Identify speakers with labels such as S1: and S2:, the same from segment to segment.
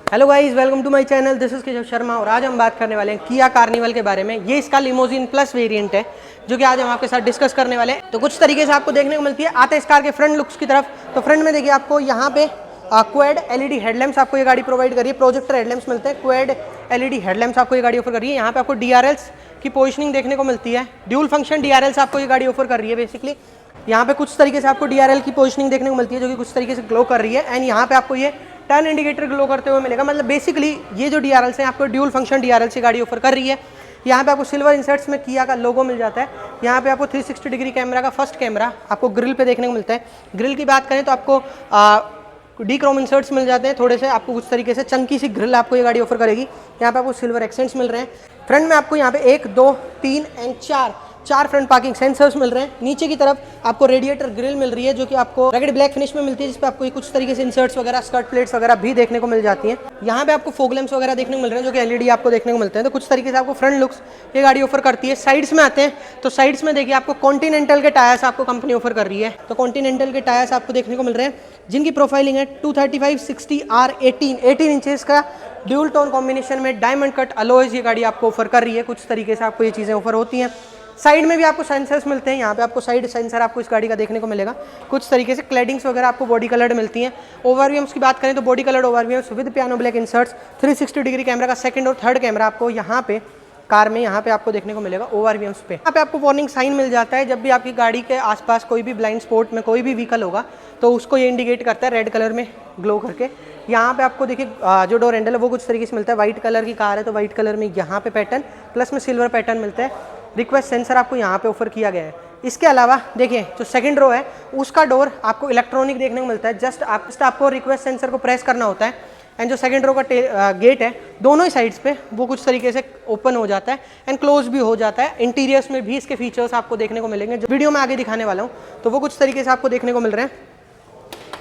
S1: Hello guys, welcome to my channel. This is Keshav Sharma और आज हम बात करने वाले हैं किया कार्निवल के बारे में। ये इसका लिमोजिन प्लस वेरिएंट है जो कि आज हम आपके साथ डिस्कस करने वाले हैं। तो कुछ तरीके से आपको देखने को मिलती है। आते हैं इस कार के फ्रंट लुक्स की तरफ। तो फ्रंट में देखिए आपको यहाँ पे क्वाड एलईडी हेडलैम्प्स आपको ये गाड़ी प्रोवाइड करी है। प्रोजेक्टर हेडलैम्प्स मिलते हैं, क्वाड एलईडी हेडलैम्प्स आपको ये गाड़ी ऑफर कर रही है। यहाँ पे आपको डीआरएल्स की पोजिशनिंग देखने को मिलती है। ड्यूल फंक्शन डीआरएल्स आपको ये गाड़ी ऑफर कर रही है। बेसिकली यहाँ पे कुछ तरीके से आपको डीआरएल की पोजिशनिंग देखने को मिलती है जो कि कुछ तरीके से ग्लो कर रही है। एंड यहाँ पे आपको ये टर्न इंडिकेटर ग्लो करते हुए मिलेगा। मतलब बेसिकली ये जो डीआरएल्स हैं आपको ड्यूल फंक्शन डीआरएल से गाड़ी ऑफर कर रही है। यहाँ पे आपको सिल्वर इंसर्ट्स में किया का लोगो मिल जाता है। यहाँ पे आपको 360 डिग्री कैमरा का फर्स्ट कैमरा आपको ग्रिल पे देखने को मिलता है। ग्रिल की बात करें तो आपको डी क्रोम इंसर्ट्स मिल जाते हैं थोड़े से। आपको कुछ तरीके से चंकी सी ग्रिल आपको ये गाड़ी ऑफर करेगी। यहाँ पे आपको सिल्वर एक्सेंट्स मिल रहे हैं। फ्रंट में आपको यहाँ पे 1, 2, 3 एंड 4 फ्रंट पार्किंग सेंसर्स मिल रहे हैं। नीचे की तरफ आपको रेडिएटर ग्रिल मिल रही है जो कि आपको रगड़ ब्लैक फिनिश में मिलती है, जिस पे आपको कुछ तरीके से इंसर्ट्स वगैरह, स्कर्ट प्लेट्स वगैरह भी देखने को मिल जाती हैं। यहाँ पे आपको फॉग लैंप्स वगैरह देखने को मिल रहे हैं जो कि एलईडी आपको देखने को मिलते हैं। तो कुछ तरीके से आपको फ्रंट लुक्स ये गाड़ी ऑफर करती है। साइड्स में आते हैं तो साइड्स में देखिए आपको कॉन्टिनेंटल के टायर्स आपको कंपनी ऑफर कर रही है। तो कॉन्टिनेंटल के टायर्स आपको देखने को मिल रहे हैं जिनकी प्रोफाइलिंग है 235/60R18 18 इंचेस का ड्यूल टोन कॉम्बिनेशन में डायमंड कट अलॉयज ये गाड़ी आपको ऑफर कर रही है। कुछ तरीके से आपको ये चीज़ें ऑफर होती हैं। साइड में भी आपको सेंसर्स मिलते हैं। यहाँ पे आपको साइड सेंसर आपको इस गाड़ी का देखने को मिलेगा। कुछ तरीके से क्लैडिंग्स वगैरह आपको बॉडी कलर्ड मिलती हैं। ओवरव्यूम्स की बात करें तो body coloured ORVMs with piano black inserts, 360 degree camera का सेकंड और थर्ड कैमरा आपको यहाँ पे कार में यहाँ पे आपको देखने को मिलेगा ओवरव्यूम्स पे। यहाँ पे आपको वार्निंग साइन मिल जाता है जब भी आपकी गाड़ी के आसपास कोई भी ब्लाइंड स्पॉट में कोई भी व्हीकल होगा तो उसको ये इंडिकेट करता है रेड कलर में ग्लो करके। यहाँ पे आपको देखिए जो डोर हैंडल है वो कुछ तरीके से मिलता है। व्हाइट कलर की कार है तो व्हाइट कलर में यहाँ पे पैटर्न प्लस में सिल्वर पैटर्न मिलता है। रिक्वेस्ट सेंसर आपको यहाँ पे ऑफर किया गया है। इसके अलावा देखिए जो सेकंड रो है उसका डोर आपको इलेक्ट्रॉनिक देखने को मिलता है। जस्ट आपको रिक्वेस्ट सेंसर को प्रेस करना होता है एंड जो सेकंड रो का गेट है दोनों ही साइड्स पे वो कुछ तरीके से ओपन हो जाता है एंड क्लोज भी हो जाता है। इंटीरियर्स में भी इसके फीचर्स आपको देखने को मिलेंगे जो वीडियो में आगे दिखाने वाला हूँ। तो वो कुछ तरीके से आपको देखने को मिल रहे हैं।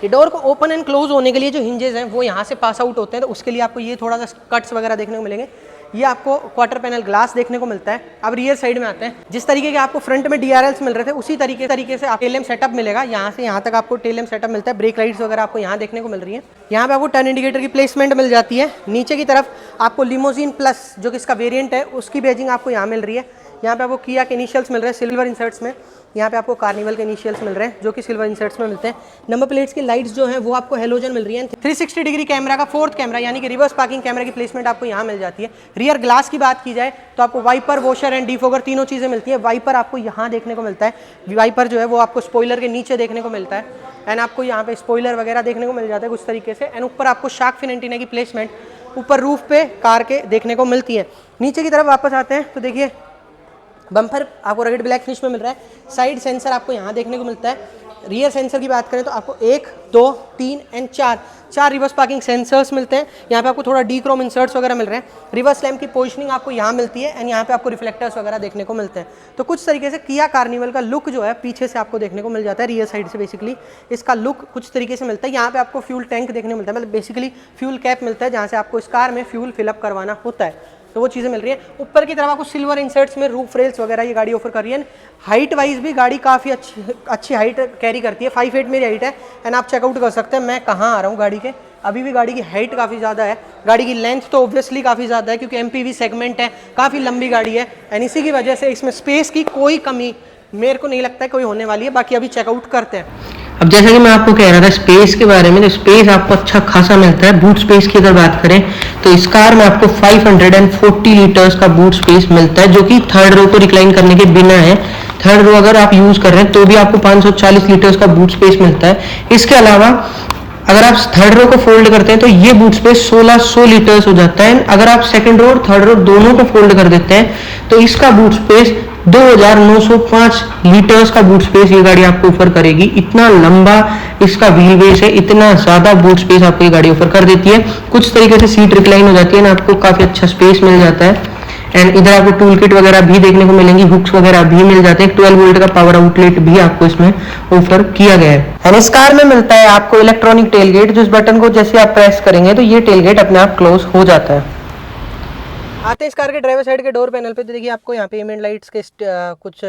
S1: ये डोर को ओपन एंड क्लोज होने के लिए जो हिंजेस हैं वो यहाँ से पास आउट होते हैं तो उसके लिए आपको ये थोड़ा सा कट्स वगैरह देखने को मिलेंगे। ये आपको क्वार्टर पैनल ग्लास देखने को मिलता है। अब रियर साइड में आते हैं। जिस तरीके के आपको फ्रंट में डीआरएल्स मिल रहे थे उसी तरीके से टेल लैंप सेटअप मिलेगा। यहाँ से यहाँ तक आपको टेल लैंप सेटअप मिलता है। ब्रेक लाइट्स वगैरह आपको यहाँ देखने को मिल रही है। यहाँ पे आपको टर्न इंडिकेटर की प्लेसमेंट मिल जाती है। नीचे की तरफ आपको लिमोजिन प्लस जो कि इसका वेरिएंट है उसकी बैजिंग आपको यहाँ मिल रही है। यहाँ पे आपको किया के इनिशियल्स मिल रहे हैं सिल्वर इंसर्ट्स में। यहाँ पे आपको कार्निवल के इनिशियल्स मिल रहे हैं जो कि सिल्वर इंसर्ट्स में मिलते हैं। नंबर प्लेट्स की लाइट्स जो हैं वो आपको हेलोजन मिल रही हैं। 360 डिग्री कैमरा का फोर्थ कैमरा यानी कि रिवर्स पार्किंग कैमरा की प्लेसमेंट आपको यहाँ मिल जाती है। रियर ग्लास की बात की जाए तो आपको वाइपर, वॉशर एंड डिफोगर तीनों चीज़ें मिलती है। वाइपर आपको यहाँ देखने को मिलता है। वाइपर जो है वो आपको स्पॉइलर के नीचे देखने को मिलता है एंड आपको यहाँ पे स्पॉइलर वगैरह देखने को मिल जाता है कुछ तरीके से। एंड ऊपर आपको शार्क फिन एंटीना की प्लेसमेंट ऊपर रूफ पे कार के देखने को मिलती है। नीचे की तरफ वापस आते हैं तो देखिए बम्पर आपको रगड़ ब्लैक फिनिश में मिल रहा है। साइड सेंसर आपको यहाँ देखने को मिलता है। रियर सेंसर की बात करें तो आपको 1, 2, 3 एंड 4 रिवर्स पार्किंग सेंसर्स मिलते हैं। यहाँ पे आपको थोड़ा डी क्रोम इंसर्ट्स वगैरह मिल रहे हैं। रिवर्स लैम्प की पोजिशनिंग आपको यहाँ मिलती है एंड यहाँ पे आपको रिफ्लेक्टर्स वगैरह देखने को मिलते हैं। तो कुछ तरीके से किया कार्निवल का लुक जो है पीछे से आपको देखने को मिल जाता है। रियर साइड से बेसिकली इसका लुक कुछ तरीके से मिलता है। यहाँ पे आपको फ्यूल टैंक देखने को मिलता है, मतलब बेसिकली फ्यूल कैप मिलता है जहाँ से आपको इस कार में फ्यूल फिलअप करवाना होता है। तो वो चीज़ें मिल रही है। ऊपर की तरफ आपको सिल्वर इंसर्ट्स में रूफ रेल्स वगैरह ये गाड़ी ऑफर कर रही है। हाइट वाइज भी गाड़ी काफ़ी अच्छी हाइट कैरी करती है। 5'8" मेरी हाइट है एंड आप चेकआउट कर सकते हैं मैं कहाँ आ रहा हूँ गाड़ी के। अभी भी गाड़ी की हाइट काफ़ी ज़्यादा है। गाड़ी की लेंथ तो ऑब्वियसली काफ़ी ज़्यादा है क्योंकि MPV सेगमेंट है, काफ़ी लंबी गाड़ी है एंड इसी की वजह से इसमें स्पेस की कोई कमी मेरे को नहीं लगता है कोई होने वाली है। बाकी अभी चेकआउट करते हैं।
S2: अब जैसा कि मैं आपको कह रहा था स्पेस के बारे में, तो स्पेस आपको अच्छा खासा मिलता है। बूट स्पेस की अगर बात करें तो इस कार में आपको 540 लीटर्स का बूट स्पेस मिलता है जो कि थर्ड रो को रिक्लाइन करने के बिना है। थर्ड रो अगर आप यूज कर रहे हैं तो भी आपको 540 लीटर्स का बूट स्पेस मिलता है। इसके अलावा अगर आप थर्ड रो को फोल्ड करते हैं तो ये बूट स्पेस 1600 लीटर्स हो जाता है। अगर आप सेकंड रो और थर्ड रो दोनों को फोल्ड कर देते हैं तो इसका बूट स्पेस 2905 लीटर्स का बूट स्पेस ये गाड़ी आपको ऑफर करेगी। इतना लंबा इसका व्हील बेस है, इतना ज्यादा बूट स्पेस आपको ये गाड़ी ऑफर कर देती है। कुछ तरीके से सीट रिक्लाइन हो जाती है ना, आपको काफी अच्छा स्पेस मिल जाता है। एंड इधर आपको टूल किट वगैरह भी देखने को मिलेंगी, हुक्स वगैरह भी मिल जाते हैं। 12 वोल्ट का पावर आउटलेट भी आपको इसमें ऑफर किया गया है। एंड इस कार में मिलता है आपको इलेक्ट्रॉनिक टेल गेट, जो इस बटन को जैसे आप प्रेस करेंगे तो ये टेल गेट अपने आप क्लोज हो जाता है।
S1: आते हैं इस कार के ड्राइवर साइड के डोर पैनल पे, तो देखिए आपको यहाँ पे एमेंट लाइट्स के कुछ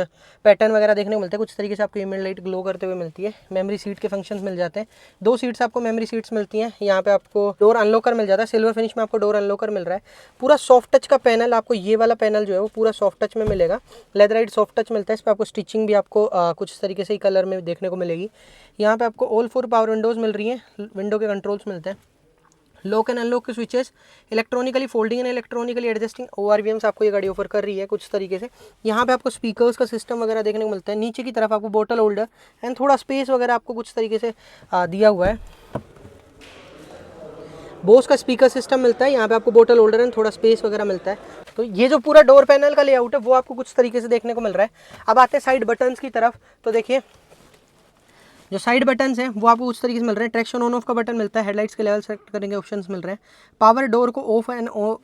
S1: पैटर्न वगैरह देखने को मिलते हैं। कुछ तरीके से आपको एमेंट लाइट ग्लो करते हुए मिलती है। मेमोरी सीट के फंक्शंस मिल जाते हैं। 2 सीट्स आपको मेमोरी सीट्स मिलती हैं। यहाँ पे आपको डोर अनलॉकर मिल जाता है। सिल्वर फिनिश में आपको डोर अनलॉकर मिल रहा है। पूरा सॉफ्ट टच का पैनल, आपको ये वाला पैनल जो है वो पूरा सॉफ्ट टच में मिलेगा। लेदराइट सॉफ्ट टच मिलता है। इस पर आपको स्टिचिंग भी आपको कुछ तरीके से ही कलर में देखने को मिलेगी। यहाँ पे आपको ऑल 4 पावर विंडोज़ मिल रही हैं। विंडो के कंट्रोल्स मिलते हैं। लॉक एंड अनलॉक के switches, electronically folding and electronically adjusting ORVMs आपको ये गाड़ी ऑफर कर रही है कुछ तरीके से। यहाँ पे आपको स्पीकर्स का सिस्टम वगैरह देखने को मिलता है। नीचे की तरफ आपको बोतल होल्डर एंड थोड़ा स्पेस वगैरह आपको कुछ तरीके से दिया हुआ है। बोस का स्पीकर सिस्टम मिलता है। यहाँ पे आपको बोतल होल्डर एंड थोड़ा स्पेस वगैरह मिलता है। तो ये जो पूरा डोर पैनल का लेआउट है वो आपको कुछ तरीके से देखने को मिल रहा है। अब आते हैं साइड बटन्स की तरफ, तो देखिए जो साइड बटन्स हैं वो आपको उस तरीके से मिल रहे हैं। ट्रैक्शन ऑन ऑफ का बटन मिलता है। हेडलाइट्स के लेवल सेलेक्ट करने के ऑप्शंस मिल रहे हैं। पावर डोर को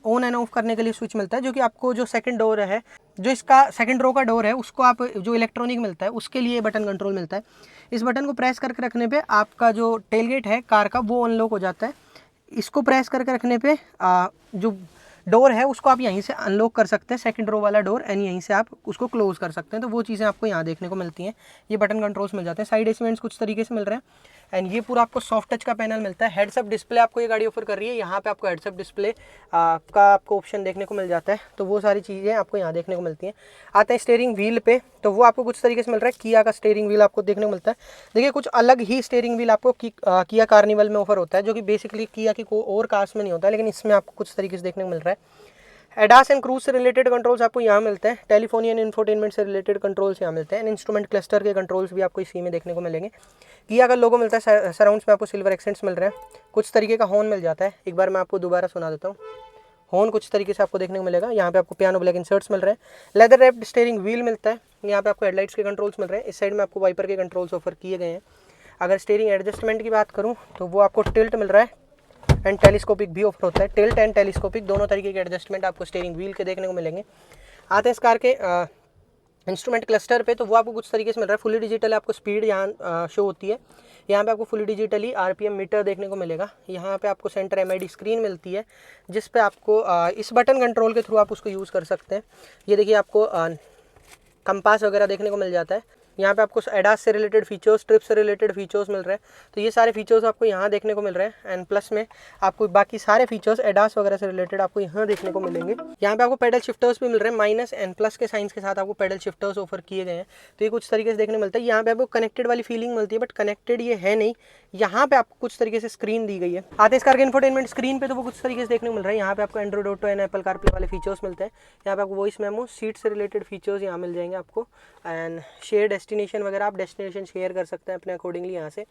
S1: ऑन एंड ऑफ करने के लिए स्विच मिलता है, जो कि आपको जो सेकंड डोर है, जो इसका सेकंड रो का डोर है, उसको आप जो इलेक्ट्रॉनिक मिलता है उसके लिए बटन कंट्रोल मिलता है। इस बटन को प्रेस करके रखने पर आपका जो टेलगेट है कार का वो अनलॉक हो जाता है। इसको प्रेस करके रखने पे जो डोर है उसको आप यहीं से अनलॉक कर सकते हैं, सेकंड रो वाला डोर, एंड यहीं से आप उसको क्लोज कर सकते हैं। तो वो चीज़ें आपको यहाँ देखने को मिलती हैं। ये बटन कंट्रोल्स मिल जाते हैं। साइड एलिमेंट्स कुछ तरीके से मिल रहे हैं। एंड ये पूरा आपको सॉफ्ट टच का पैनल मिलता है। हेड्स अप डिस्प्ले आपको ये गाड़ी ऑफर कर रही है। यहाँ पे आपको हेड्स अप डिस्प्ले का आपको ऑप्शन देखने को मिल जाता है। तो वो सारी चीज़ें आपको यहाँ देखने को मिलती हैं। आते हैं स्टीयरिंग व्हील पे, तो वो आपको कुछ तरीके से मिल रहा है। किया का स्टीयरिंग व्हील आपको देखने को मिलता है। देखिए कुछ अलग ही स्टीयरिंग व्हील आपको किया कार्निवल में ऑफर होता है, जो कि बेसिकली किया की और कार्स में नहीं होता है, लेकिन इसमें आपको कुछ तरीके से देखने को मिल रहा है। एडास एंड क्रूज से रिलेटेड कंट्रोल्स आपको यहाँ मिलते हैं। टेलीफोनी एंड इन्फोटेनमेंट से रिलेटेड कंट्रोल्स यहाँ मिलते हैं। इंस्ट्रूमेंट क्लस्टर के कंट्रोल्स भी आपको इसी में देखने को मिलेंगे। किया का लोगो मिलता है। सराउंड्स में आपको सिल्वर एक्सेंट्स मिल रहे हैं। कुछ तरीके का हॉर्न मिल जाता है। एक बार मैं आपको दोबारा सुना देता हूँ। हॉर्न कुछ तरीके से आपको देखने को मिलेगा। यहाँ पे आपको पियानो ब्लैक इंसर्ट्स मिल रहे हैं। लेदर रैप्ड स्टीयरिंग व्हील मिलता है। यहाँ पे आपको हेडलाइट्स के कंट्रोल्स मिल रहे हैं। इस साइड में आपको वाइपर के कंट्रोल्स ऑफर किए गए हैं। अगर स्टीयरिंग एडजस्टमेंट की बात करूँ तो वो आपको टिल्ट मिल रहा है एंड टेलीस्कोपिक भी ऑफर होता है। टिल्ट एंड टेलीस्कोपिक दोनों तरीके के एडजस्टमेंट आपको स्टीयरिंग व्हील के देखने को मिलेंगे। आते हैं इस कार के इंस्ट्रूमेंट क्लस्टर पे, तो वो आपको कुछ तरीके से मिल रहा है। फुली डिजिटल आपको स्पीड यहाँ शो होती है। यहाँ पे आपको फुली डिजिटली RPM मीटर देखने को मिलेगा। यहाँ पे आपको सेंटर MID स्क्रीन मिलती है, जिस पे आपको इस बटन कंट्रोल के थ्रू आप उसको यूज़ कर सकते हैं। ये देखिए आपको कंपास वगैरह देखने को मिल जाता है। यहाँ पे आपको एडास से रिलेटेड फीचर्स, ट्रिप से रिलेटेड फीचर्स मिल रहे हैं। तो ये सारे फीचर्स आपको यहाँ देखने को मिल रहे हैं। एंड प्लस में आपको बाकी सारे फीचर्स एडास वगैरह से रिलेटेड आपको यहाँ देखने को मिलेंगे। यहाँ पे आपको पेडल शिफ्टर्स भी मिल रहे हैं। माइनस एंड प्लस के साइंस के साथ आपको पेडल शिफ्टर्स ऑफर किए गए हैं। तो ये कुछ तरीके से देखने मिलता है। यहाँ पे आपको कनेक्टेड वाली फीलिंग मिलती है, बट कनेक्टेड ये है नहीं। यहाँ पे आपको कुछ तरीके से स्क्रीन दी गई है। आते इस कार के इंफोटेनमेंट स्क्रीन पे, तो वो कुछ तरीके से देखने को मिल रहा है। यहाँ पे आपको Android auto and Apple CarPlay वाले फीचर्स मिलते हैं। यहाँ पे आपको वॉइस मेमो, सीट से रिलेटेड फीचर्स यहाँ मिल जाएंगे आपको। एंड शेयर डेस्टिनेशन वगैरह, आप डेस्टिनेशन शेयर कर सकते हैं अपने अकॉर्डिंगली यहाँ से।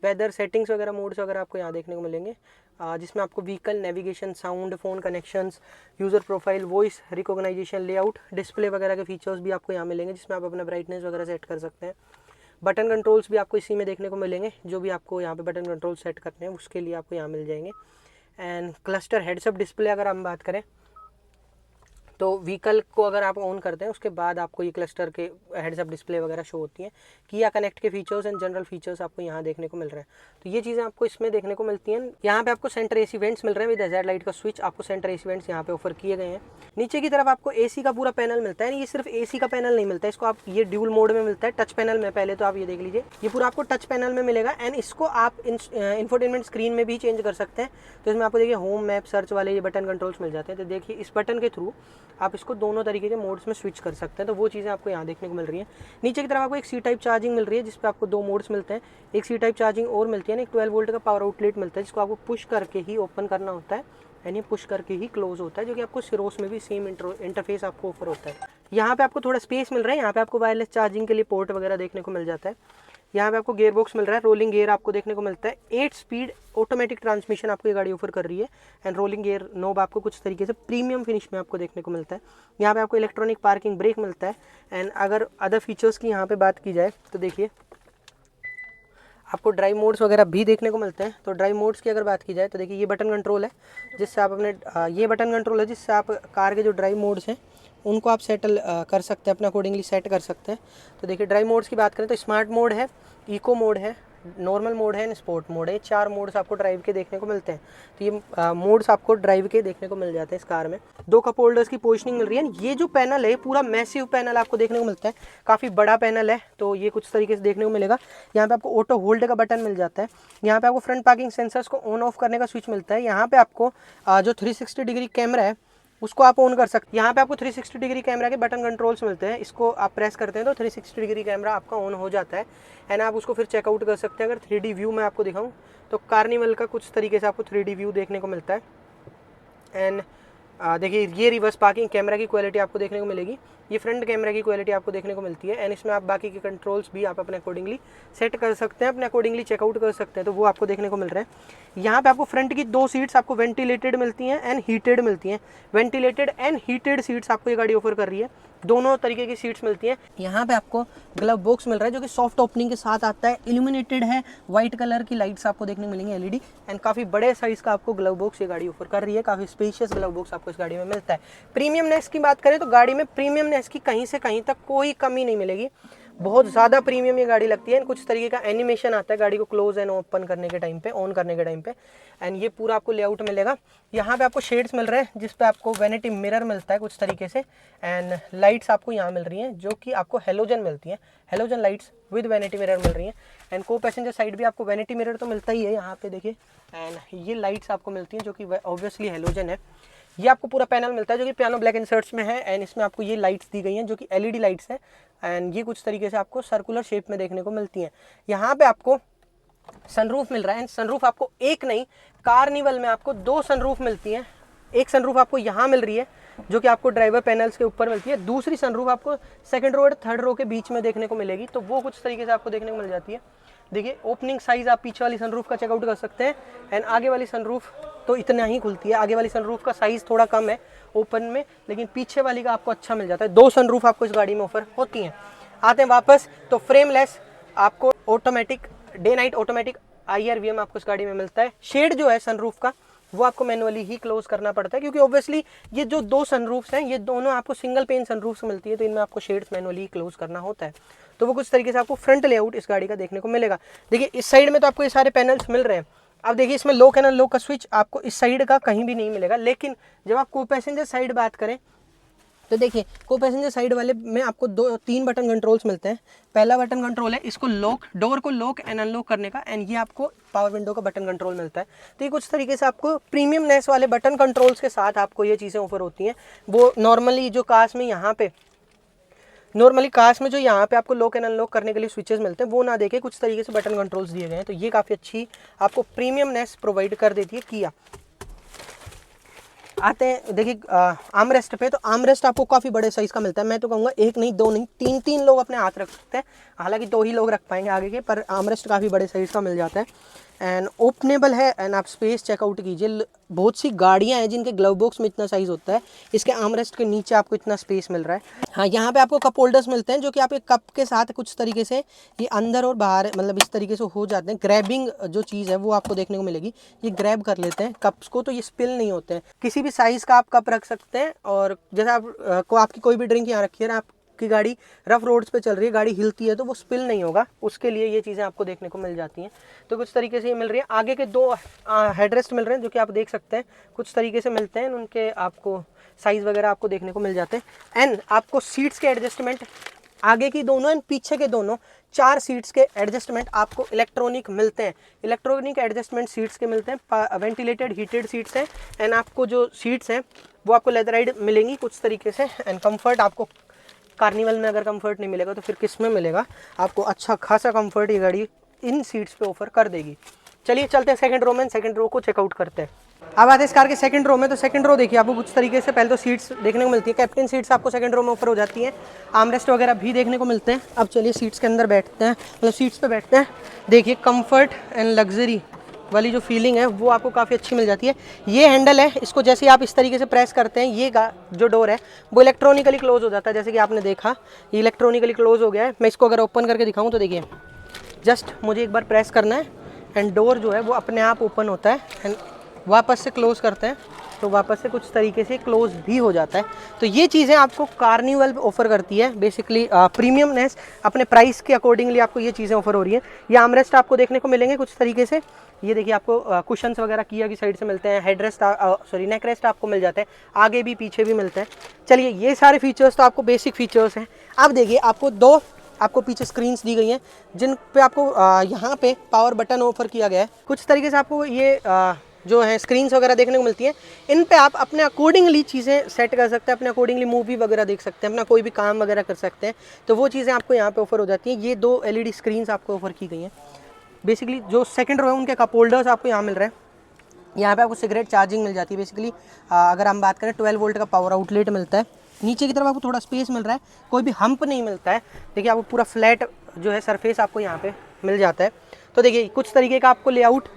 S1: वेदर सेटिंग्स वगैरह, मोड्स वगैरह आपको यहाँ देखने को मिलेंगे, जिसमें आपको vehicle navigation, sound, phone connections, user profile, voice recognisation, layout, display वगैरह के फीचर्स भी आपको यहाँ मिलेंगे, जिसमें आप अपना ब्राइटनेस वगैरह सेट कर सकते हैं। बटन कंट्रोल्स भी आपको इसी में देखने को मिलेंगे। जो भी आपको यहाँ पे बटन कंट्रोल सेट करने हैं उसके लिए आपको यहाँ मिल जाएंगे। एंड क्लस्टर हेडसअप डिस्प्ले अगर हम बात करें, तो व्हीकल को अगर आप ऑन करते हैं उसके बाद आपको ये क्लस्टर के हेडसअप डिस्प्ले वगैरह शो होती हैं। किया कनेक्ट के फीचर्स एंड जनरल फीचर्स आपको यहाँ देखने को मिल रहे हैं। तो ये चीज़ें आपको इसमें देखने को मिलती हैं। यहाँ पे आपको सेंटर AC वेंट्स मिल रहे हैं विद हैज़ार्ड लाइट का स्विच। आपको सेंटर AC वेंट्स यहाँ पे ऑफर किए गए हैं। नीचे की तरफ आपको AC का पूरा पैनल मिलता है। ये सिर्फ AC का पैनल नहीं मिलता है, इसको आप ये ड्यूल मोड में मिलता है, टच पैनल में। पहले तो आप ये देख लीजिए, ये पूरा आपको टच पैनल में मिलेगा। एंड इसको आप इंफोटेनमेंट स्क्रीन में भी चेंज कर सकते हैं। तो इसमें आपको देखिए होम, मैप, सर्च वाले ये बटन कंट्रोल्स मिल जाते हैं। तो देखिए इस बटन के थ्रू आप इसको दोनों तरीके के मोड्स में स्विच कर सकते हैं। तो वो चीज़ें आपको यहाँ देखने को मिल रही है। नीचे की तरफ आपको एक C टाइप चार्जिंग मिल रही है, जिसपे आपको 2 मोड्स मिलते हैं। एक C टाइप चार्जिंग और मिलती है ना, एक 12 वोल्ट का पावर आउटलेट मिलता है, जिसको आपको पुश करके ही ओपन करना होता है, यानी पुश करके ही क्लोज होता है, जो कि आपको सिरोस में भी सेम इंटरफेस आपको ऑफर होता है। यहाँ पे आपको थोड़ा स्पेस मिल रहा है। यहाँ पे आपको वायरलेस चार्जिंग के लिए पोर्ट वगैरह देखने को मिल जाता है। यहाँ पे आपको गियर बॉक्स मिल रहा है। रोलिंग गियर आपको देखने को मिलता है। 8 स्पीड ऑटोमेटिक ट्रांसमिशन आपको ये गाड़ी ऑफर कर रही है। एंड रोलिंग गियर नोब आपको कुछ तरीके से प्रीमियम फिनिश में आपको देखने को मिलता है। यहाँ पे आपको इलेक्ट्रॉनिक पार्किंग ब्रेक मिलता है। एंड अगर अदर फीचर्स की यहाँ पे बात की जाए तो देखिए आपको ड्राइव मोड्स वगैरह भी देखने को मिलते हैं। तो ड्राइव मोड्स की अगर बात की जाए तो देखिए ये बटन कंट्रोल है, जिससे आप अपने ये बटन कंट्रोल है जिससे आप कार के जो ड्राइव मोड्स हैं उनको आप सेटल कर सकते हैं, अपना अकॉर्डिंगली सेट कर सकते हैं। तो देखिए ड्राइव मोड्स की बात करें तो स्मार्ट मोड है, इको मोड है, नॉर्मल मोड है एंड स्पोर्ट मोड है। 4 मोड्स आपको ड्राइव के देखने को मिलते हैं। तो ये मोड्स आपको ड्राइव के देखने को मिल जाते हैं इस कार में। 2 कप होल्डर्स की पोजिशनिंग मिल रही है। ये जो पैनल है पूरा मैसिव पैनल आपको देखने को मिलता है, काफ़ी बड़ा पैनल है। तो ये कुछ तरीके से देखने को मिलेगा। यहाँ पे आपको ऑटो होल्ड का बटन मिल जाता है। यहाँ पे आपको फ्रंट पार्किंग सेंसर्स को ऑन ऑफ करने का स्विच मिलता है। यहाँ पे आपको जो 360 डिग्री कैमरा है उसको आप ऑन कर सकते हैं। यहाँ पे आपको 360 डिग्री कैमरा के बटन कंट्रोल्स मिलते हैं। इसको आप प्रेस करते हैं तो 360 डिग्री कैमरा आपका ऑन हो जाता है एंड आप उसको फिर चेकआउट कर सकते हैं। अगर 3D व्यू मैं आपको दिखाऊं तो कार्निवल का कुछ तरीके से आपको 3D व्यू देखने को मिलता है। एंड देखिए ये रिवर्स पार्किंग कैमरा की क्वालिटी आपको देखने को मिलेगी, ये फ्रंट कैमरा की क्वालिटी आपको देखने को मिलती है। एंड इसमें आप बाकी के कंट्रोल्स भी आप अपने अकॉर्डिंगली सेट कर सकते हैं, अपने अकॉर्डिंगली चेकआउट कर सकते हैं, तो वो आपको देखने को मिल रहा है। यहाँ पे आपको फ्रंट की 2 सीट्स आपको वेंटिलेटेड मिलती हैं एंड हीटेड मिलती हैं। वेंटिलेटेड एंड हीटेड सीट्स आपको ये गाड़ी ऑफर कर रही है, दोनों तरीके की सीट्स मिलती हैं। यहाँ पे आपको ग्लव बॉक्स मिल रहा है जो कि सॉफ्ट ओपनिंग के साथ आता है, इल्यूमिनेटेड है, वाइट कलर की लाइट्स आपको देखने को मिलेंगी LED एंड काफ़ी बड़े साइज़ का आपको ग्लव बॉक्स ये गाड़ी ऑफर कर रही है। काफ़ी स्पेशियस ग्लव बॉक्स आपको इस गाड़ी में मिलता है। प्रीमियमनेस की बात करें तो गाड़ी में प्रीमियमनेस की कहीं से कहीं तक कोई कमी नहीं मिलेगी, बहुत ज़्यादा प्रीमियम ये गाड़ी लगती है। कुछ तरीके का एनिमेशन आता है गाड़ी को क्लोज एंड ओपन करने के टाइम पे, ऑन करने के टाइम पे, एंड ये पूरा आपको लेआउट मिलेगा। यहाँ पे आपको शेड्स मिल रहे हैं जिस पे आपको वैनिटी मिरर मिलता है कुछ तरीके से एंड लाइट्स आपको यहाँ मिल रही हैं जो कि आपको हेलोजन मिलती हैं, halogen lights with vanity mirror मिल रही हैं। एंड को पैसेंजर साइड भी आपको वैनिटी मिरर तो मिलता ही है यहाँ पे देखिए, एंड ये लाइट्स आपको मिलती हैं जो कि ऑब्वियसली हेलोजन है। ये आपको पूरा पैनल मिलता है जो कि पियानो ब्लैक इंसर्ट्स में है एंड इसमें आपको ये लाइट्स दी गई हैं जो कि LED लाइट्स हैं एंड ये कुछ तरीके से आपको सर्कुलर शेप में देखने को मिलती हैं। यहाँ पे आपको सनरूफ मिल रहा है एंड सनरूफ आपको एक नहीं, कार्निवल में आपको 2 सनरूफ मिलती हैं। एक सनरूफ आपको यहाँ मिल रही है जो कि आपको ड्राइवर पैनल्स के ऊपर मिलती है, दूसरी सनरूफ आपको सेकंड रो और थर्ड रो के बीच में देखने को मिलेगी, तो वो कुछ तरीके से आपको देखने को मिल जाती है। देखिए ओपनिंग साइज़ आप पीछे वाली सनरूफ का चेकआउट कर सकते हैं एंड आगे वाली सनरूफ तो इतना ही खुलती है। आगे वाली सनरूफ का साइज़ थोड़ा कम है ओपन में, लेकिन पीछे वाली का आपको अच्छा मिल जाता है। 2 सनरूफ आपको इस गाड़ी में ऑफर होती हैं। आते हैं वापस तो फ्रेमलेस आपको automatic day night automatic IRVM आपको इस गाड़ी में मिलता है। शेड जो है सनरूफ का वो आपको मैनुअली ही क्लोज करना पड़ता है क्योंकि ऑब्वियसली ये जो 2 सनरूफ्स हैं ये दोनों आपको सिंगल पेन सनरूफ्स मिलती है, तो इनमें आपको शेड्स मैनुअली ही क्लोज करना होता है। तो वो कुछ तरीके से आपको फ्रंट लेआउट इस गाड़ी का देखने को मिलेगा। देखिए इस साइड में तो आपको ये सारे पैनल्स मिल रहे हैं। अब देखिए इसमें लॉक एंड अनलॉक का स्विच आपको इस साइड का कहीं भी नहीं मिलेगा, लेकिन जब आप को पैसेंजर साइड बात करें तो देखिए को पैसेंजर साइड वाले में आपको 2-3 बटन कंट्रोल्स मिलते हैं। पहला बटन कंट्रोल है इसको लॉक, डोर को लॉक एंड अनलॉक करने का, एंड ये आपको पावर विंडो का बटन कंट्रोल मिलता है। तो ये कुछ तरीके से आपको प्रीमियमनेस वाले बटन कंट्रोल्स के साथ आपको ये चीज़ें ऑफर होती हैं। वो नॉर्मली जो कार्स में यहाँ पे जो यहाँ पे आपको लॉक एंड अनलॉक करने के लिए स्विचेस मिलते हैं वो ना देके कुछ तरीके से बटन कंट्रोल्स दिए गए हैं, तो ये काफ़ी अच्छी आपको प्रीमियमनेस प्रोवाइड कर देती है किया। आते हैं देखिए आर्मरेस्ट पे, तो आर्मरेस्ट आपको काफ़ी बड़े साइज़ का मिलता है। मैं तो कहूँगा 1 नहीं 2 नहीं 3-3 लोग अपने हाथ रख सकते हैं, हालांकि 2 ही लोग रख पाएंगे आगे के, पर आर्मरेस्ट काफ़ी बड़े साइज़ का मिल जाता है एंड ओपनेबल है। एंड आप स्पेस चेकआउट कीजिए, बहुत सी गाड़ियाँ हैं जिनके ग्लव बॉक्स में इतना साइज़ होता है, इसके आर्मरेस्ट के नीचे आपको इतना स्पेस मिल रहा है। हाँ यहाँ पे आपको कप होल्डर्स मिलते हैं जो कि आप एक कप के साथ कुछ तरीके से ये अंदर और बाहर मतलब इस तरीके से हो जाते हैं। ग्रैबिंग जो चीज़ है वो आपको देखने को मिलेगी, ये ग्रैब कर लेते हैं कप्स को, तो ये स्पिल नहीं होते हैं। किसी भी साइज़ का आप कप रख सकते हैं, और जैसे आप आपकी कोई भी ड्रिंक यहाँ रखी है ना, आपकी गाड़ी रफ रोड्स पे चल रही है, गाड़ी हिलती है तो वो स्पिल नहीं होगा, उसके लिए ये चीज़ें आपको देखने को मिल जाती हैं। तो कुछ तरीके से ये मिल रही है। आगे के 2 हेडरेस्ट मिल रहे हैं जो कि आप देख सकते हैं कुछ तरीके से मिलते हैं, उनके आपको साइज़ वगैरह आपको देखने को मिल जाते हैं। एंड आपको सीट्स के एडजस्टमेंट आगे की दोनों एंड पीछे के दोनों 4 सीट्स के एडजस्टमेंट आपको इलेक्ट्रॉनिक मिलते हैं। इलेक्ट्रॉनिक एडजस्टमेंट सीट्स के मिलते हैं, वेंटिलेटेड हीटेड सीट्स हैं एंड आपको जो सीट्स हैं वो आपको लेदराइड मिलेंगी कुछ तरीके से। एंड कंफर्ट आपको कार्निवल में अगर कंफर्ट नहीं मिलेगा तो फिर किस में मिलेगा, आपको अच्छा खासा कंफर्ट ये गाड़ी इन सीट्स पे ऑफर कर देगी। चलिए चलते हैं सेकंड रो में, सेकंड रो को चेकआउट करते हैं। अब आते हैं इस कार के सेकंड रो में, तो सेकंड रो देखिए आपको कुछ तरीके से पहले तो सीट्स देखने को मिलती है, कैप्टन सीट्स आपको सेकंड रो में ऑफर हो जाती है, आर्मरेस्ट वगैरह भी देखने को मिलते हैं। अब चलिए सीट्स के अंदर बैठते हैं, मतलब सीट्स पे बैठते हैं। देखिए कंफर्ट एंड लग्जरी वाली जो फीलिंग है वो आपको काफ़ी अच्छी मिल जाती है। ये हैंडल है, इसको जैसे ही आप इस तरीके से प्रेस करते हैं ये जो डोर है वो इलेक्ट्रॉनिकली क्लोज हो जाता है, जैसे कि आपने देखा ये इलेक्ट्रॉनिकली क्लोज हो गया है। मैं इसको अगर ओपन करके दिखाऊं तो देखिए जस्ट मुझे एक बार प्रेस करना है एंड डोर जो है वो अपने आप ओपन होता है एंड वापस से क्लोज करते हैं तो वापस से कुछ तरीके से क्लोज भी हो जाता है। तो ये चीज़ें आपको कार्निवल ऑफर करती है, बेसिकली प्रीमियमनेस अपने प्राइस के अकॉर्डिंगली आपको ये चीज़ें ऑफर हो रही है। ये आर्मरेस्ट आपको देखने को मिलेंगे कुछ तरीके से, ये देखिए आपको कुशन्स वगैरह किया की साइड से मिलते हैं, हेडरेस्ट नेक रेस्ट आपको मिल जाते हैं, आगे भी पीछे भी मिलते हैं। चलिए ये सारे फीचर्स तो आपको बेसिक फीचर्स हैं। अब देखिए आपको दो आपको पीछे स्क्रीन्स दी गई हैं जिन पे आपको यहाँ पे पावर बटन ऑफर किया गया है। कुछ तरीके से आपको ये जो है स्क्रीन्स वगैरह देखने को मिलती है, इन पे आप अपने अकॉर्डिंगली चीज़ें सेट कर सकते हैं, अपने अकॉर्डिंगली मूवी वगैरह देख सकते हैं, अपना कोई भी काम वगैरह कर सकते हैं। तो वो चीज़ें आपको यहाँ पे ऑफर हो जाती हैं। ये 2 LED स्क्रीन्स आपको ऑफर की गई हैं। बेसिकली जो सेकंड रो है उनके कप होल्डर्स आपको यहाँ मिल रहे हैं। यहाँ पे आपको सिगरेट चार्जिंग मिल जाती है। बेसिकली अगर हम बात करें 12 वोल्ट का पावर आउटलेट मिलता है। नीचे की तरफ आपको थोड़ा स्पेस मिल रहा है, कोई भी हम्प नहीं मिलता है। देखिए आपको पूरा फ्लैट जो है सरफेस आपको यहाँ पे मिल जाता है। तो देखिए कुछ तरीके का आपको लेआउट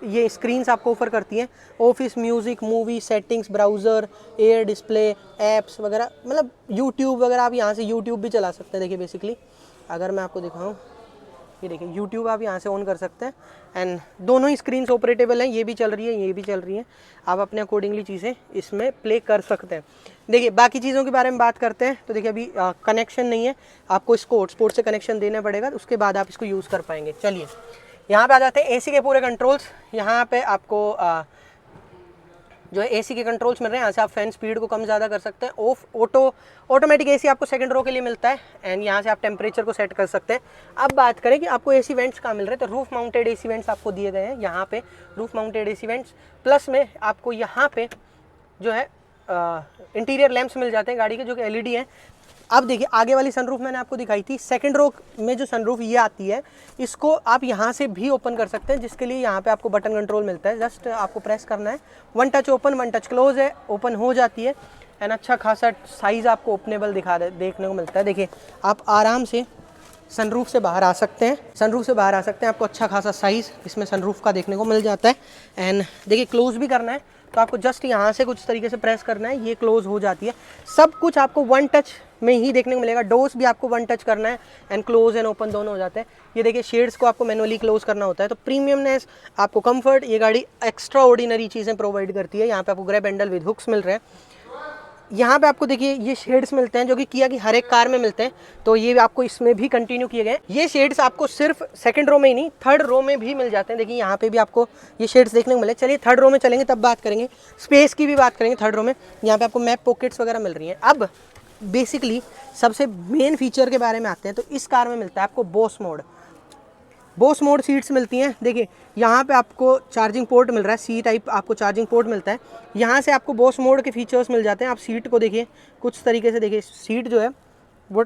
S1: ये स्क्रीन्स आपको ऑफर करती हैं। Office, music, movie, settings, browser, air display, apps वगैरह, मतलब यूट्यूब वगैरह आप यहाँ से यूट्यूब भी चला सकते हैं। देखिए बेसिकली अगर मैं आपको दिखाऊँ, ये देखिए यूट्यूब आप यहाँ से ऑन कर सकते हैं एंड दोनों ही स्क्रीन्स ऑपरेटेबल हैं, ये भी चल रही है, ये भी चल रही है। आप अपने अकॉर्डिंगली चीज़ें इसमें प्ले कर सकते हैं। देखिए बाकी चीज़ों के बारे में बात करते हैं। तो देखिए अभी कनेक्शन नहीं है, आपको इसको हॉटस्पॉट से कनेक्शन देना पड़ेगा, उसके बाद आप इसको यूज़ कर पाएंगे। चलिए यहाँ पे आ जाते हैं एसी के पूरे कंट्रोल्स। यहाँ पे आपको जो है एसी के कंट्रोल्स मिल रहे हैं। यहाँ से आप फैन स्पीड को कम ज़्यादा कर सकते हैं। ऑटोमेटिक एसी आपको सेकंड रो के लिए मिलता है एंड यहाँ से आप टेम्परेचर को सेट कर सकते हैं। अब बात करें कि आपको एसी वेंट्स कहाँ मिल रहे हैं, तो रूफ माउंटेड एसी वेंट्स आपको दिए गए हैं। यहाँ पे roof mounted AC vents plus में आपको यहाँ पे जो है इंटीरियर लैंप्स मिल जाते हैं गाड़ी के, जो कि LED हैं। अब देखिए आगे वाली सनरूफ मैंने आपको दिखाई थी, सेकंड रो में जो सनरूफ ये आती है, इसको आप यहाँ से भी ओपन कर सकते हैं, जिसके लिए यहाँ पे आपको बटन कंट्रोल मिलता है। जस्ट आपको प्रेस करना है, 1 टच ओपन 1 टच क्लोज है, ओपन हो जाती है एंड अच्छा खासा साइज़ आपको ओपनेबल देखने को मिलता है। देखिए आप आराम से सनरूफ से बाहर आ सकते हैं, आपको अच्छा खासा साइज़ इसमें सनरूफ का देखने को मिल जाता है। एंड देखिए क्लोज़ भी करना है तो आपको जस्ट यहाँ से कुछ तरीके से प्रेस करना है, ये क्लोज़ हो जाती है। सब कुछ आपको 1 टच में ही देखने को मिलेगा। डोर्स भी आपको 1 टच करना है एंड क्लोज एंड ओपन दोनों हो जाते हैं। ये देखिए शेड्स को आपको मैनुअली क्लोज करना होता है। तो प्रीमियमनेस, आपको कंफर्ट, ये गाड़ी एक्स्ट्रा ऑर्डिनरी चीज़ें प्रोवाइड करती है। यहाँ पे आपको ग्रैब हैंडल विद हुक्स मिल रहे हैं। यहाँ पे आपको देखिए ये शेड्स मिलते हैं जो कि किया की हर एक कार में मिलते हैं, तो ये आपको इसमें भी कंटिन्यू किए गए। ये शेड्स आपको सिर्फ सेकंड रो में ही नहीं, थर्ड रो में भी मिल जाते हैं। देखिए यहाँ पे भी आपको ये शेड्स देखने को मिले। चलिए थर्ड रो में चलेंगे तब बात करेंगे, स्पेस की भी बात करेंगे। थर्ड रो में यहाँ पे आपको मैप पॉकेट्स वगैरह मिल रही हैं। अब बेसिकली सबसे मेन फीचर के बारे में आते हैं, तो इस कार में मिलता है आपको बोस मोड सीट्स मिलती हैं। देखिए यहाँ पे आपको चार्जिंग पोर्ट मिल रहा है, सी टाइप आपको चार्जिंग पोर्ट मिलता है। यहाँ से आपको बोस मोड के फीचर्स मिल जाते हैं। आप सीट को देखिए कुछ तरीके से, देखिए सीट जो है वो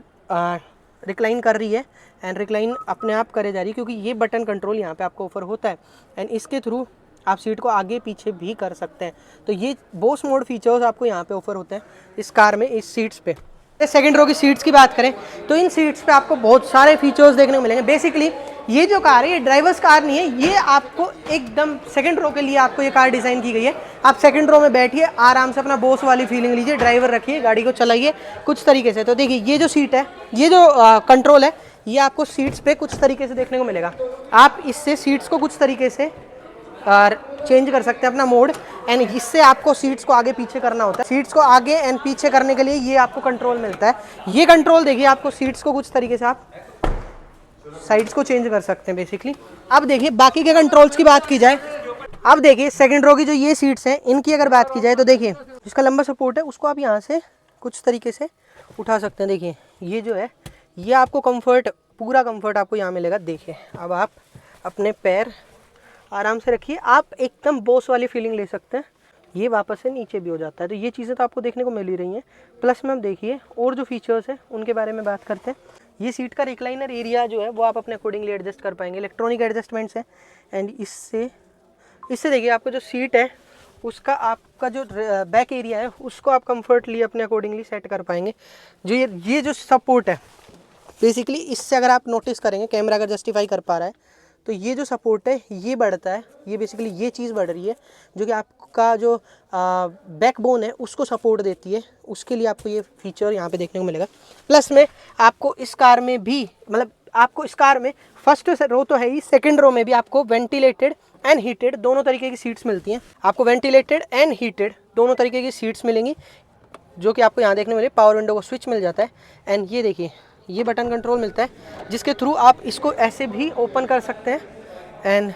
S1: रिक्लाइन कर रही है एंड रिक्लाइन अपने आप करे जा रही है, क्योंकि ये बटन कंट्रोल यहाँ पे आपको ऑफर होता है एंड इसके थ्रू आप सीट को आगे पीछे भी कर सकते हैं। तो ये बोस मोड फीचर्स आपको यहाँ पे ऑफर होते हैं इस कार में, इस सीट्स पे। सेकंड रो की सीट्स की बात करें तो इन सीट्स पे आपको बहुत सारे फीचर्स देखने को मिलेंगे। बेसिकली ये जो कार है ये ड्राइवर्स कार नहीं है, ये आपको एकदम सेकंड रो के लिए आपको ये कार डिज़ाइन की गई है। आप सेकंड रो में बैठिए, आराम से अपना बॉस वाली फीलिंग लीजिए, ड्राइवर रखिए, गाड़ी को चलाइए कुछ तरीके से। तो देखिए ये जो सीट है, ये जो कंट्रोल है, ये आपको सीट्स पे कुछ तरीके से देखने को मिलेगा। आप इससे सीट्स को कुछ तरीके से चेंज कर सकते हैं अपना मोड एंड इससे आपको सीट्स को आगे पीछे करना होता है। सीट्स को आगे एंड पीछे करने के लिए ये आपको कंट्रोल मिलता है। ये कंट्रोल देखिए आपको सीट्स को कुछ तरीके से आप साइड्स को चेंज कर सकते हैं बेसिकली। अब देखिए बाकी के कंट्रोल्स की बात की जाए, अब देखिए सेकंड रो की जो ये सीट्स हैं इनकी अगर बात की जाए तो देखिए जिसका लंबा सपोर्ट है उसको आप यहाँ से कुछ तरीके से उठा सकते हैं। देखिए ये जो है ये आपको कंफर्ट, पूरा कंफर्ट आपको यहाँ मिलेगा। देखिए अब आप अपने पैर आराम से रखिए, आप एकदम बॉस वाली फीलिंग ले सकते हैं। ये वापस से नीचे भी हो जाता है। तो ये चीज़ें तो आपको देखने को मिल ही रही हैं। प्लस में आप देखिए और जो फीचर्स हैं उनके बारे में बात करते हैं। ये सीट का रिक्लाइनर एरिया जो है वो आप अपने अकॉर्डिंगली एडजस्ट कर पाएंगे। इलेक्ट्रॉनिक एडजस्टमेंट्स हैं एंड इससे देखिए आपको जो सीट है उसका आपका जो बैक एरिया है उसको आप कंफर्टली अपने अकॉर्डिंगली सेट कर पाएंगे। जो ये जो सपोर्ट है बेसिकली, इससे अगर आप नोटिस करेंगे, कैमरा अगर जस्टिफाई कर पा रहा है, तो ये जो सपोर्ट है ये बढ़ता है। ये बेसिकली ये चीज़ बढ़ रही है जो कि आपका जो बैकबोन है उसको सपोर्ट देती है। उसके लिए आपको ये फीचर यहाँ पे देखने को मिलेगा। प्लस में आपको इस कार में भी, मतलब आपको इस कार में फर्स्ट रो तो है ही, सेकंड रो में भी आपको वेंटिलेटेड एंड हीटेड दोनों तरीके की सीट्स मिलती हैं आपको, वेंटिलेटेड एंड हीटेड दोनों तरीके की सीट्स मिलेंगी, जो कि आपको यहाँ देखने मिले। पावर विंडो का स्विच मिल जाता है एंड ये देखिए ये बटन कंट्रोल मिलता है, जिसके थ्रू आप इसको ऐसे भी ओपन कर सकते हैं एंड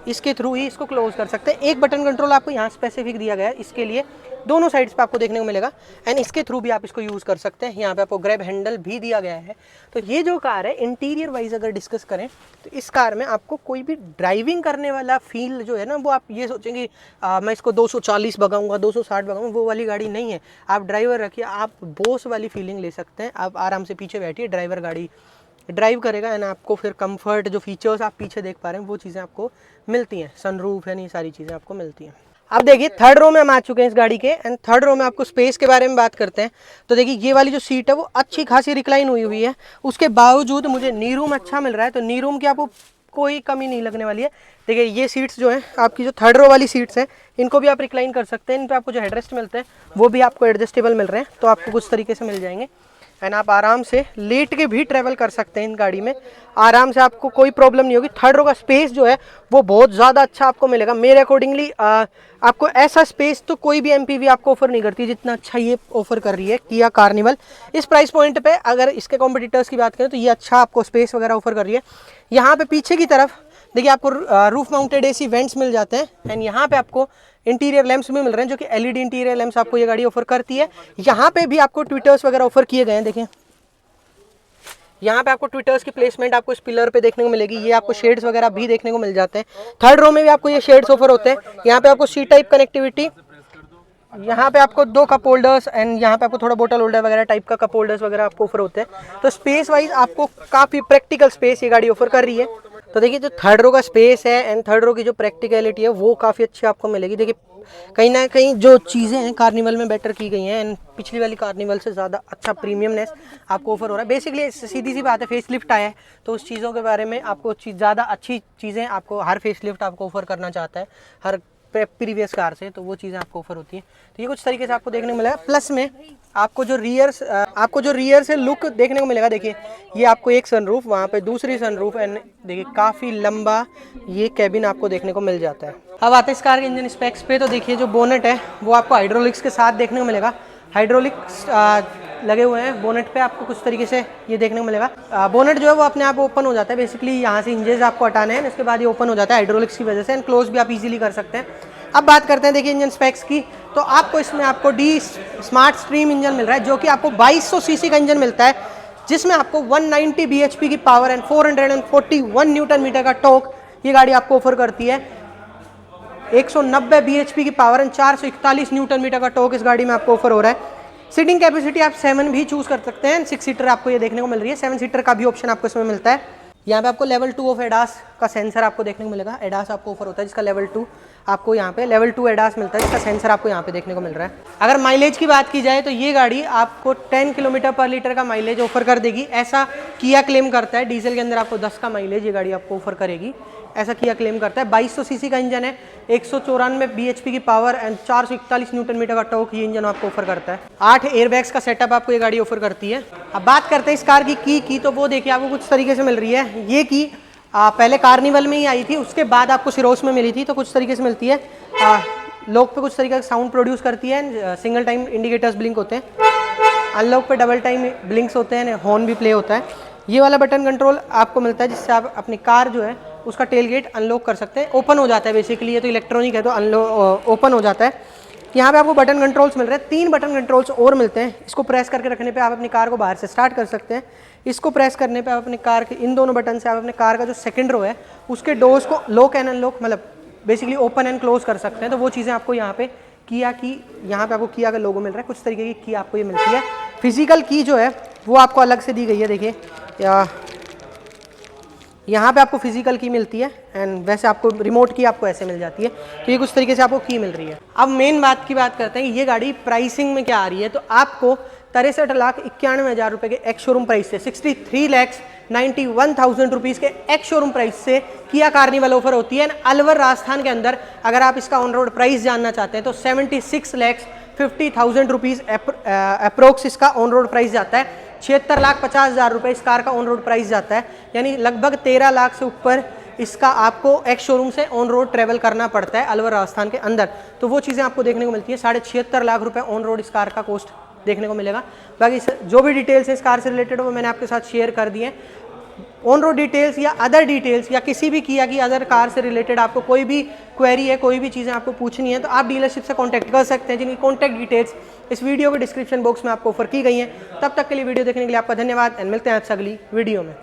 S1: इसके थ्रू ही इसको क्लोज कर सकते हैं। एक बटन कंट्रोल आपको यहाँ स्पेसिफिक दिया गया है इसके लिए, दोनों साइड्स पे आपको देखने को मिलेगा एंड इसके थ्रू भी आप इसको यूज़ कर सकते हैं। यहाँ पे आपको ग्रैब हैंडल भी दिया गया है। तो ये जो कार है इंटीरियर वाइज अगर डिस्कस करें तो इस कार में आपको कोई भी ड्राइविंग करने वाला फील जो है ना, वो आप ये सोचेंगे मैं इसको 240 भगाऊंगा 260 भगाऊंगा, वो वाली गाड़ी नहीं है। आप ड्राइवर रखिए, आप बोस वाली फीलिंग ले सकते हैं। आप आराम से पीछे बैठिए, ड्राइवर गाड़ी ड्राइव करेगा एंड आपको फिर कंफर्ट जो फीचर्स आप पीछे देख पा रहे हैं वो चीज़ें आपको मिलती हैं। सनरूफ है, नहीं सारी चीज़ें आपको मिलती हैं। अब देखिए थर्ड रो में हम आ चुके हैं इस गाड़ी के एंड थर्ड रो में आपको स्पेस के बारे में बात करते हैं। तो देखिए ये वाली जो सीट है वो अच्छी खासी रिक्लाइन हुई है, उसके बावजूद मुझे नी रूम अच्छा मिल रहा है। तो नी रूम की आपको कोई कमी नहीं लगने वाली है। देखिए ये सीट्स जो हैं आपकी, जो थर्ड रो वाली सीट्स हैं, इनको भी आप रिक्लाइन कर सकते हैं। इन पर आपको जो हेडरेस्ट मिलते हैं वो भी आपको एडजस्टेबल मिल रहे हैं, तो आपको कुछ तरीके से मिल जाएंगे एंड आप आराम से लेट के भी ट्रैवल कर सकते हैं इन गाड़ी में आराम से, आपको कोई प्रॉब्लम नहीं होगी। थर्ड रो का स्पेस जो है वो बहुत ज़्यादा अच्छा आपको मिलेगा मेरे अकॉर्डिंगली। आपको ऐसा स्पेस तो कोई भी एमपीवी आपको ऑफर नहीं करती जितना अच्छा ये ऑफर कर रही है किया कार्निवल। इस प्राइस पॉइंट पे अगर इसके कॉम्पिटिटर्स की बात करें तो ये अच्छा आपको स्पेस वगैरह ऑफर कर रही है। यहाँ पे पीछे की तरफ देखिए आपको रूफ माउंटेड एसी वेंट्स मिल जाते हैं एंड यहाँ पे आपको इंटीरियर लैंप्स भी मिल रहे हैं, जो कि एलईडी इंटीरियर लैंप्स आपको ये गाड़ी ऑफर करती है। यहाँ पे भी आपको ट्विटर्स वगैरह ऑफर किए गए हैं। देखिए यहाँ पे आपको ट्विटर्स की प्लेसमेंट आपको इस पिलर पे देखने को मिलेगी। ये आपको शेड्स वगैरह भी देखने को मिल जाते हैं। थर्ड रो में भी आपको ये शेड्स ऑफर होते हैं। यहाँ पे आपको सी टाइप कनेक्टिविटी, यहाँ पे आपको 2 कप होल्डर्स एंड यहाँ पे आपको थोड़ा बोतल होल्डर वगैरह टाइप का कप होल्डर्स वगैरह आपको ऑफर होते हैं। तो स्पेस वाइज आपको काफ़ी प्रैक्टिकल स्पेस ये गाड़ी ऑफर कर रही है। तो देखिए जो थर्ड रो का स्पेस है एंड थर्ड रो की जो प्रैक्टिकलिटी है वो काफ़ी अच्छी आपको मिलेगी। देखिए कहीं ना कहीं जो चीज़ें हैं कार्निवल में बेटर की गई हैं एंड पिछली वाली कार्निवल से ज़्यादा अच्छा प्रीमियमनेस आपको ऑफर हो रहा है। बेसिकली सीधी सी बात है, फेस लिफ्ट आया है तो उस चीज़ों के बारे में आपको ज़्यादा अच्छी चीज़ें आपको हर फेस लिफ्ट आपको ऑफर करना चाहता है हर प्रीवियस कार से, तो वो चीज़ें आपको ऑफर होती हैं। तो ये कुछ तरीके से आपको देखने को मिलेगा। प्लस में आपको जो रियर से लुक देखने को मिलेगा। देखिए ये आपको एक सनरूफ, वहाँ पे दूसरी सनरूफ एंड देखिए काफ़ी लंबा ये कैबिन आपको देखने को मिल जाता है। अब आते हैं इस कार के इंजन स्पेक्स पे। तो देखिए जो बोनेट है वो आपको हाइड्रोलिक्स के साथ देखने को मिलेगा। हाइड्रोलिक्स लगे हुए हैं बोनेट पे, आपको कुछ तरीके से ये देखने को मिलेगा। बोनेट जो है वो अपने आप ओपन हो जाता है। बेसिकली यहाँ से हिंजेस आपको हटाने हैं, इसके बाद ये ओपन हो जाता है हाइड्रोलिक्स की वजह से एंड क्लोज भी आप इजीली कर सकते हैं। अब बात करते हैं देखिए इंजन स्पेक्स की। तो आपको इसमें आपको डी स्मार्ट स्ट्रीम इंजन मिल रहा है, जो कि आपको 2200 सीसी का इंजन मिलता है, जिसमें आपको 190 bhp की पावर एंड 441 न्यूटन मीटर का टॉर्क ये गाड़ी आपको ऑफर करती है। 190 bhp की पावर एंड 441 न्यूटन मीटर का टॉर्क इस गाड़ी में आपको ऑफर हो रहा है। सीटिंग कैपेसिटी आप 7 भी चूज कर सकते हैं, 6 सीटर आपको ये देखने को मिल रही है। 7 सीटर का भी ऑप्शन आपको इसमें मिलता है। यहाँ पे आपको लेवल 2 ऑफ एडास का सेंसर आपको देखने को मिलेगा। एडास आपको ऑफर होता है जिसका लेवल 2 आपको यहाँ पे लेवल 2 एडास मिलता है, जिसका सेंसर आपको यहाँ पे देखने को मिल रहा है। अगर माइलेज की बात की जाए तो ये गाड़ी आपको 10 किलोमीटर पर लीटर का माइलेज ऑफर कर देगी, ऐसा किया क्लेम करता है। डीजल के अंदर आपको 10 का माइलेज ये गाड़ी आपको ऑफर करेगी, ऐसा किया क्लेम करता है। 2200 सीसी का इंजन है, 194 bhp की पावर एंड 441 न्यूटन मीटर का टॉर्क ये इंजन आपको ऑफर करता है। 8 एयरबैग्स का सेटअप आपको ये गाड़ी ऑफर करती है। अब बात करते हैं इस कार की तो वो देखिए आपको कुछ तरीके से मिल रही है। ये की पहले कार्निवल में ही आई थी, उसके बाद आपको सिरोस में मिली थी, तो कुछ तरीके से मिलती है। लॉक पे कुछ तरीके का साउंड प्रोड्यूस करती है, सिंगल टाइम इंडिकेटर्स ब्लिंक होते हैं, अनलॉक पे डबल टाइम ब्लिंक्स होते हैं, हॉर्न भी प्ले होता है। ये वाला बटन कंट्रोल आपको मिलता है जिससे आप अपनी कार जो है उसका टेल गेट अनलॉक कर सकते हैं, ओपन हो जाता है। बेसिकली ये तो इलेक्ट्रॉनिक है तो ओपन हो जाता है। यहाँ पे आपको बटन कंट्रोल्स मिल रहे हैं, 3 बटन कंट्रोल्स और मिलते हैं। इसको प्रेस करके रखने पे आप अपनी कार को बाहर से स्टार्ट कर सकते हैं। इसको प्रेस करने पे आप अपनी कार के इन दोनों बटन से आप अपने कार का जो सेकंड रो है उसके डोर्स को लॉक एंड अनलॉक मतलब बेसिकली ओपन एंड क्लोज कर सकते हैं। तो वो चीज़ें आपको यहाँ पे किया की यहाँ पे आपको किया का लोगो मिल रहा है, कुछ तरीके की आपको ये मिलती है। फिजिकल की जो है वो आपको अलग से दी गई है। देखिए यहाँ पे आपको फिजिकल की मिलती है एंड वैसे आपको रिमोट की आपको ऐसे मिल जाती है। तो ये कुछ तरीके से आपको की मिल रही है। अब मेन बात की बात करते हैं, ये गाड़ी प्राइसिंग में क्या आ रही है। तो आपको 63,91,000 रुपये के एक्स शोरूम प्राइस से 63,91,000 रुपीज़ के एक्स शोरूम प्राइस से किया कार्निवल ऑफर होती है। अलवर राजस्थान के अंदर अगर आप इसका ऑन रोड प्राइस जानना चाहते हैं तो 76,50,000 रुपीज़ अप्रोक्स इसका ऑन रोड प्राइस जाता है। 76,50,000 रुपये इस कार का ऑन रोड प्राइस जाता है, यानी लगभग 13 लाख से ऊपर इसका आपको एक्स शोरूम से ऑन रोड ट्रेवल करना पड़ता है अलवर राजस्थान के अंदर, तो वो चीज़ें आपको देखने को मिलती है। 76.5 लाख रुपए ऑन रोड इस कार का कॉस्ट देखने को मिलेगा। बाकी जो भी डिटेल्स है इस कार से रिलेटेड वो मैंने आपके साथ शेयर कर दिए। ऑन रोड डिटेल्स या अदर डिटेल्स या किसी भी किया की अदर कार से रिलेटेड आपको कोई भी क्वेरी है, कोई भी चीज़ें आपको पूछनी है, तो आप डीलरशिप से कांटेक्ट कर सकते हैं, जिनकी कांटेक्ट डिटेल्स इस वीडियो के डिस्क्रिप्शन बॉक्स में आपको ऑफर की गई हैं। तब तक के लिए वीडियो देखने के लिए आपका धन्यवाद एंड मिलते हैं आपसे अगली वीडियो में।